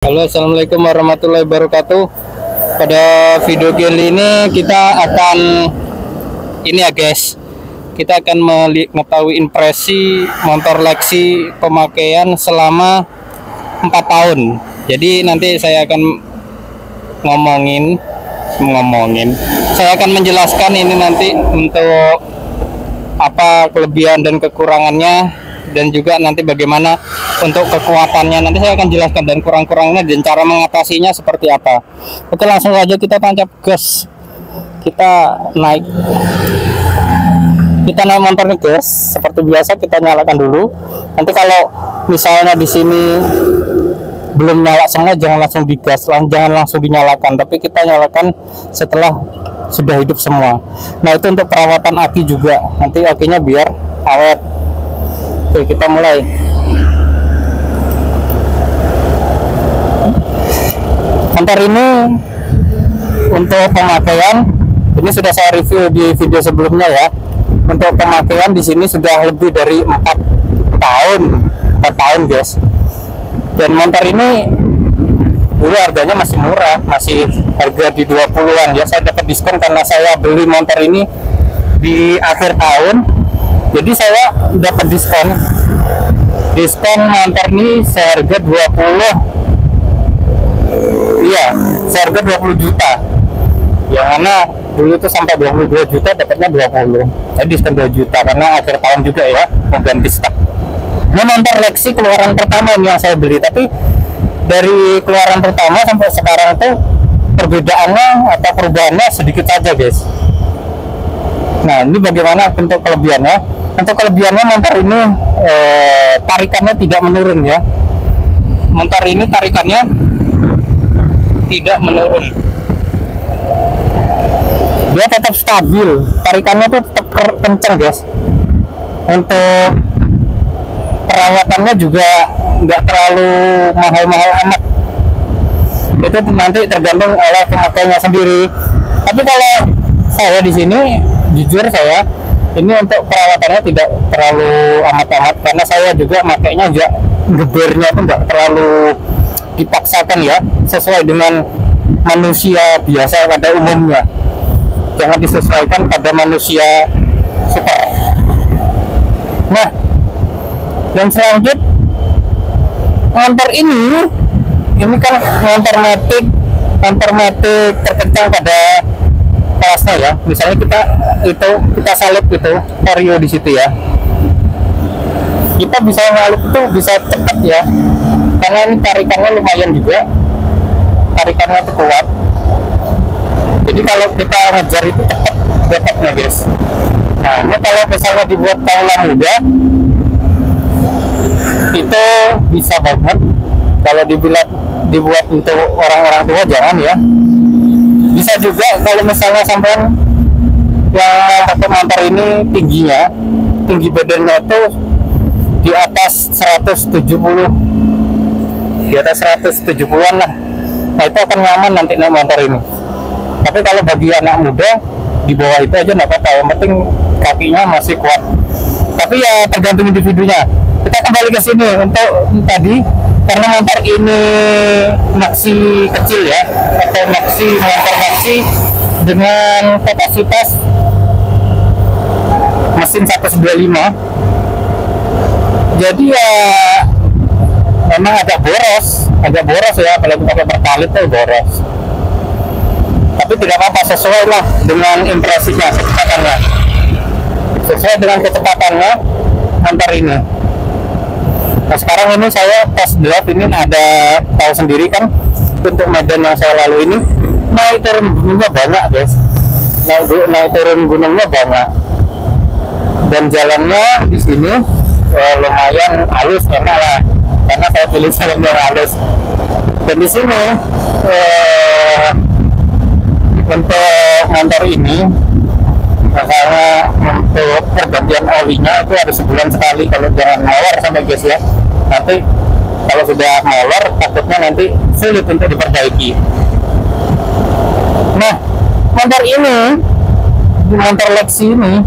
Halo, assalamualaikum warahmatullahi wabarakatuh. Pada video kali ini kita akan kita akan mengetahui impresi motor Lexi pemakaian selama 4 tahun. Jadi nanti saya akan saya akan menjelaskan ini nanti untuk apa kelebihan dan kekurangannya, dan juga nanti bagaimana untuk kekuatannya. Nanti saya akan jelaskan dan kurang-kurangnya dan cara mengatasinya seperti apa. Oke, langsung saja kita tancap gas. Kita naik motornya gas. Seperti biasa kita nyalakan dulu. Nanti kalau misalnya di sini belum nyala semua, jangan langsung digas, jangan langsung dinyalakan, tapi kita nyalakan setelah sudah hidup semua. Nah, itu untuk perawatan aki juga. Nanti akinya biar awet. Oke, kita mulai. Motor ini untuk pemakaian ini sudah saya review di video sebelumnya ya. Untuk pemakaian di sini sudah lebih dari 4 tahun guys. Dan motor ini dulu harganya masih murah, masih harga di 20-an ya. Saya dapat diskon karena saya beli motor ini di akhir tahun. Jadi saya dapat diskon motor ini seharga 20 juta. Yang mana dulu itu sampai 22 juta, dapatnya 20. Saya diskon 2 juta karena akhir tahun juga ya, mau ganti stok. Ini motor Lexi keluaran pertama ini yang saya beli, tapi dari keluaran pertama sampai sekarang itu perbedaannya atau perubahannya sedikit saja guys. Nah, ini bagaimana bentuk kelebihannya? Untuk kelebihannya, motor ini tarikannya tidak menurun ya. Motor ini tarikannya tidak menurun, dia tetap stabil, tarikannya tuh tetap kenceng guys. Untuk perawatannya juga nggak terlalu mahal-mahal amat, itu nanti tergantung oleh pemakainya sendiri. Tapi kalau saya di sini, jujur saya ini untuk perawatannya tidak terlalu amat-amat, karena saya juga makainya juga gebernya tuh nggak terlalu dipaksakan ya, sesuai dengan manusia biasa pada umumnya, jangan disesuaikan pada manusia super. Nah, dan selanjutnya motor ini kan motor matic terkencang pada kelasnya ya. Misalnya kita salip gitu vario di situ ya, kita bisa ngalip itu bisa cepat ya, karena ini tarikannya lumayan juga, tarikannya itu kuat. Jadi kalau kita ngejar itu cepat dapatnya guys. Nah, ini kalau misalnya dibuat kaula muda itu bisa banget. Kalau dibuat untuk orang-orang tua jangan ya. Bisa juga kalau misalnya sampai yang pakai motor ini tinggi badannya itu di atas 170, di atas 170-an lah. Nah, itu akan nyaman nanti naik motor ini. Tapi kalau bagi anak muda di bawah itu aja nggak apa-apa, yang penting kakinya masih kuat. Tapi ya tergantung individunya. Kita kembali ke sini untuk tadi, karena motor ini maxi kecil ya, atau motor maxi dengan kapasitas mesin 195. Jadi ya memang agak boros ya, apalagi pakai pertalit tuh boros. Tapi tidak apa-apa, sesuai lah dengan impresinya, sesuai dengan kecepatannya motor ini. Nah, sekarang ini saya tes drive, ini ada tahu sendiri kan, untuk medan yang saya lalui ini naik turun gunungnya banyak guys, naik turun gunungnya banyak, dan jalannya di sini lumayan halus, enak lah, karena saya pilih jalan yang halus. Dan di sini untuk motor ini, misalnya untuk pergantian olinya itu ada sebulan sekali. Kalau jangan molor sampai guys ya, nanti kalau sudah molor takutnya nanti sulit untuk diperbaiki. Nah, motor Lexi ini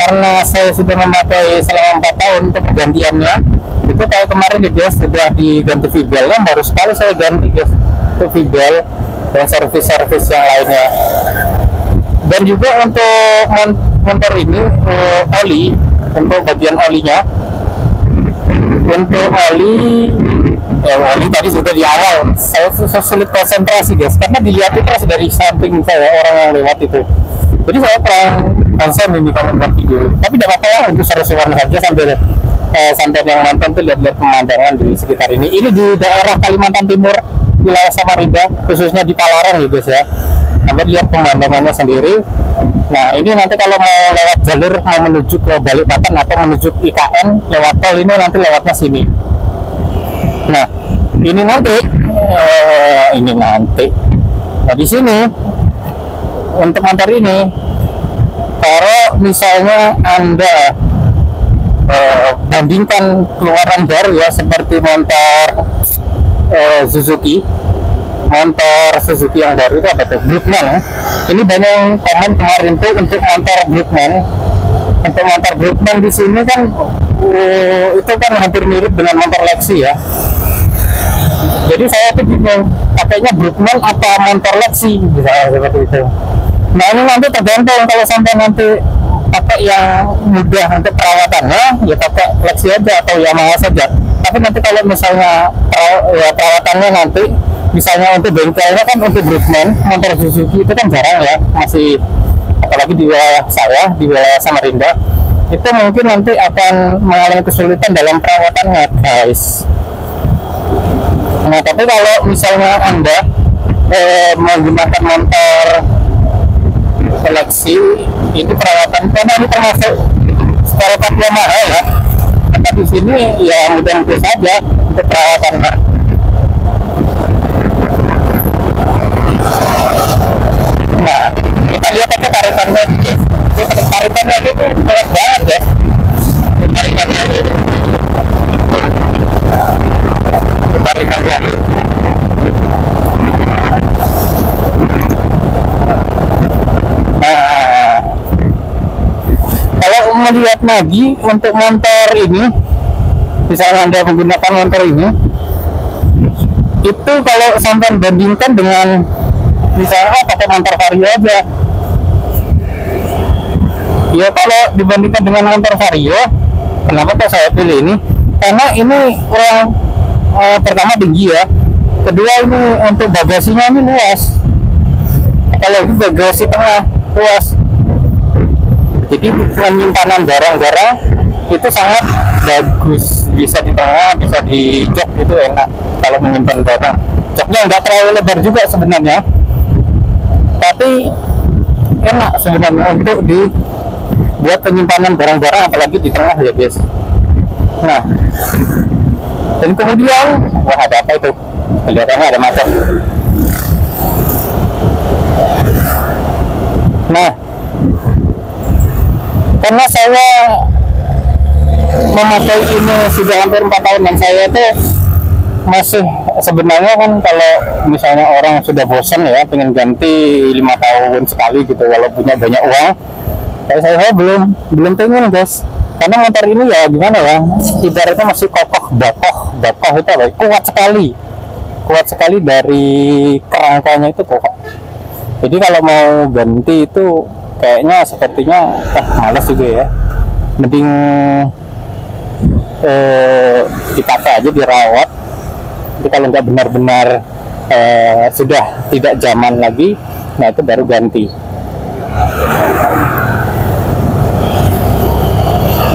karena saya sudah memakai selama 4 tahun untuk pergantiannya, itu itu kayak kemarin nih guys, sudah diganti VBL-nya, baru sekali saya ganti guys itu VBL dan servis-servis yang lainnya. Dan juga untuk motor ini oli, untuk bagian olinya, untuk oli tadi sudah di awal saya sulit konsentrasi guys, karena dilihat itu dari samping saya orang yang lewat itu, jadi saya kurang konsen ini kalau buat video. Tapi tidak apa-apa ya, untuk seru-seruan saja sambil sampai yang nonton tuh lihat-lihat pemandangan di sekitar ini. Ini di daerah Kalimantan Timur, wilayah Samarinda, khususnya di Palaran gitu ya. Anda lihat pemandangannya sendiri. Nah ini nanti kalau mau lewat jalur mau menuju ke Balikpapan atau menuju IKN lewat tol, ini nanti lewatnya sini. Nah ini nanti nah di sini untuk motor ini, kalau misalnya Anda bandingkan keluaran baru ya, seperti motor Suzuki yang baru itu apa tuh, Brookman ya. Ini banyak yang komen kemarin tuh untuk motor Brookman. Untuk motor Brookman di sini kan itu kan hampir mirip dengan motor Lexi ya. Jadi saya tuh bingung pakainya Brookman apa motor Lexi, bisa seperti itu. Nah ini nanti tergantung, kalau sampai nanti pakai yang mudah untuk perawatannya ya pakai Lexi aja atau Yamaha saja. Tapi nanti kalau misalnya perawatannya nanti misalnya untuk bengkelnya kan untuk Brookman, motor Suzuki itu kan jarang ya, masih apalagi di wilayah saya, di wilayah Samarinda, itu mungkin nanti akan mengalami kesulitan dalam perawatannya guys. Nah tapi kalau misalnya Anda menggunakan motor Lexi, ini perawatan karena ini termasuk spare part Yamaha ya, maka di sini ya mudah-mudah saja untuk perawatannya. Nah kita lihat aja tarikannya, tarikannya itu kuat banget ya, tarikannya. Nah, kalau melihat lagi untuk motor ini, misalnya Anda menggunakan motor ini, itu kalau sampai bandingkan dengan misalnya pakai motor Vario aja ya, kalau dibandingkan dengan motor Vario, kenapa kok saya pilih ini? Karena ini pertama tinggi ya, kedua ini untuk bagasinya ini luas, kalau ini bagasi tengah luas, jadi penyimpanan barang-barang itu sangat bagus, bisa di tengah, bisa di jok, itu enak kalau menyimpan barang. Joknya nggak terlalu lebar juga sebenarnya, tapi enak sebenarnya untuk dibuat penyimpanan barang-barang, apalagi di tengah ya guys. Nah dan kemudian wah ada apa itu, kelihatannya ada motor. Nah karena saya memakai ini sudah hampir 4 tahun, dan saya itu masih sebenarnya kan, kalau misalnya orang sudah bosan ya pengen ganti 5 tahun sekali gitu kalau punya banyak uang, kayak saya belum pengen guys, karena motor ini ya gimana ya, ibaratnya masih kokoh itu kuat sekali dari kerangkanya itu kokoh. Jadi kalau mau ganti itu kayaknya sepertinya malas juga ya, mending dipakai aja, dirawat. Jadi kalau nggak benar-benar sudah tidak zaman lagi, nah itu baru ganti.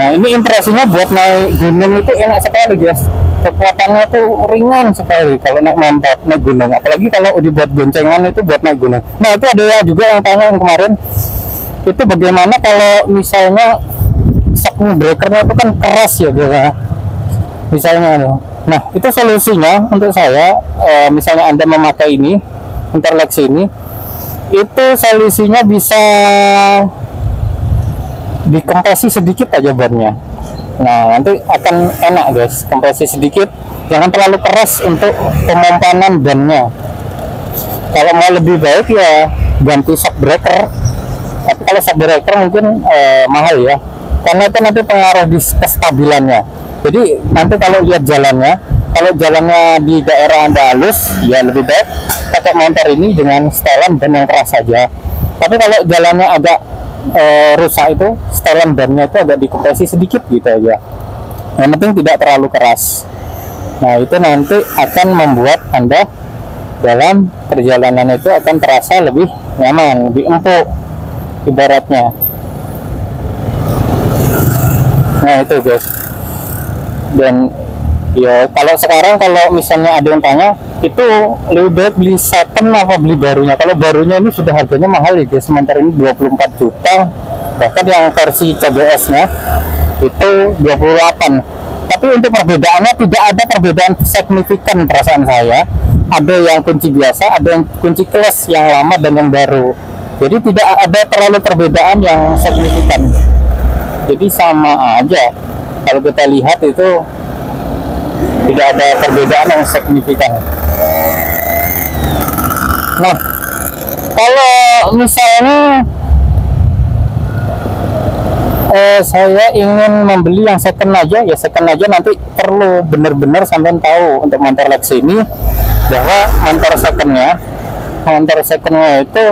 Nah ini impresinya buat naik gunung itu enak sekali guys, kekuatannya itu ringan sekali kalau naik gunung, apalagi kalau dibuat goncengan itu buat naik gunung. Nah itu ada juga yang tanya yang kemarin, itu bagaimana kalau misalnya shock breakernya itu kan keras ya guys, misalnya. Nah itu solusinya untuk saya, misalnya Anda memakai ini motor Lexi ini, itu solusinya bisa dikompresi sedikit aja bannya. Nah nanti akan enak guys, kompresi sedikit, jangan terlalu keras untuk pemompanan bannya. Kalau mau lebih baik ya ganti shock breaker, tapi kalau shock breaker mungkin mahal ya, karena itu nanti pengaruh di kestabilannya. Jadi nanti kalau lihat jalannya, kalau jalannya di daerah Anda halus, ya lebih baik pakai motor ini dengan setelan ban yang keras saja. Tapi kalau jalannya agak rusak, itu setelan bannya itu agak dikempresi sedikit gitu aja. Yang penting tidak terlalu keras. Nah, itu nanti akan membuat Anda dalam perjalanan itu akan terasa lebih nyaman, lebih empuk ibaratnya. Nah, itu guys. Dan ya kalau sekarang, kalau misalnya ada yang tanya, itu lebih baik beli second apa beli barunya. Kalau barunya ini sudah harganya mahal ya guys, sementara ini 24 juta, bahkan yang versi CBS nya itu 28. Tapi untuk perbedaannya tidak ada perbedaan signifikan perasaan saya. Ada yang kunci biasa, ada yang kunci kelas yang lama dan yang baru. Jadi tidak ada terlalu perbedaan yang signifikan. Jadi sama aja. Kalau kita lihat itu tidak ada perbedaan yang signifikan. Nah, kalau misalnya saya ingin membeli yang second aja, ya second aja, nanti perlu benar-benar sampai tahu untuk motor Lexi ini bahwa motor secondnya itu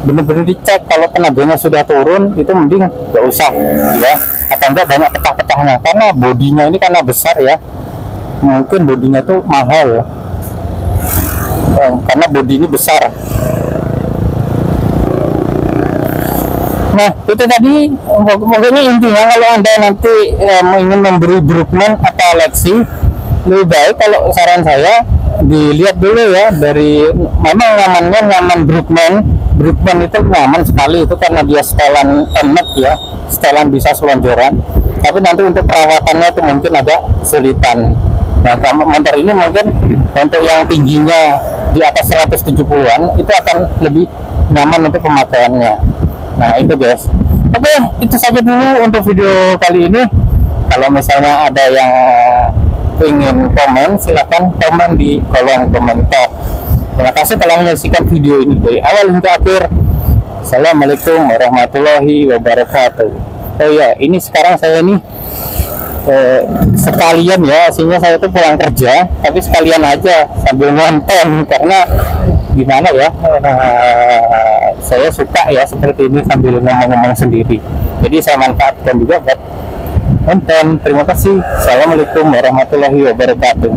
benar-benar dicek. Kalau tenaganya sudah turun, itu mending nggak usah ya, atau enggak banyak pecah-pecahnya, karena bodinya ini karena besar ya, mungkin bodinya tuh mahal ya, karena bodi ini besar. Nah, itu tadi pokoknya intinya, kalau Anda nanti ingin memberi Brookman atau Lexi, lebih baik kalau saran saya dilihat dulu ya, dari memang nyaman Brookman itu nyaman sekali, itu karena dia setelan enak ya, setelan bisa selonjoran. Tapi nanti untuk perawatannya itu mungkin agak kesulitan. Nah, motor ini mungkin untuk yang tingginya di atas 170-an itu akan lebih nyaman untuk pemakaiannya. Nah, itu guys. Oke, itu saja dulu untuk video kali ini. Kalau misalnya ada yang ingin komen, silahkan komen di kolom komentar. Terima kasih telah menyaksikan video ini dari awal hingga akhir. Assalamualaikum warahmatullahi wabarakatuh. Oh ya, ini sekarang saya nih sekalian ya, aslinya saya tuh pulang kerja, tapi sekalian aja sambil nonton, karena gimana ya, saya suka ya seperti ini sambil ngomong-ngomong sendiri. Jadi saya manfaatkan juga buat nonton. Terima kasih. Assalamualaikum warahmatullahi wabarakatuh.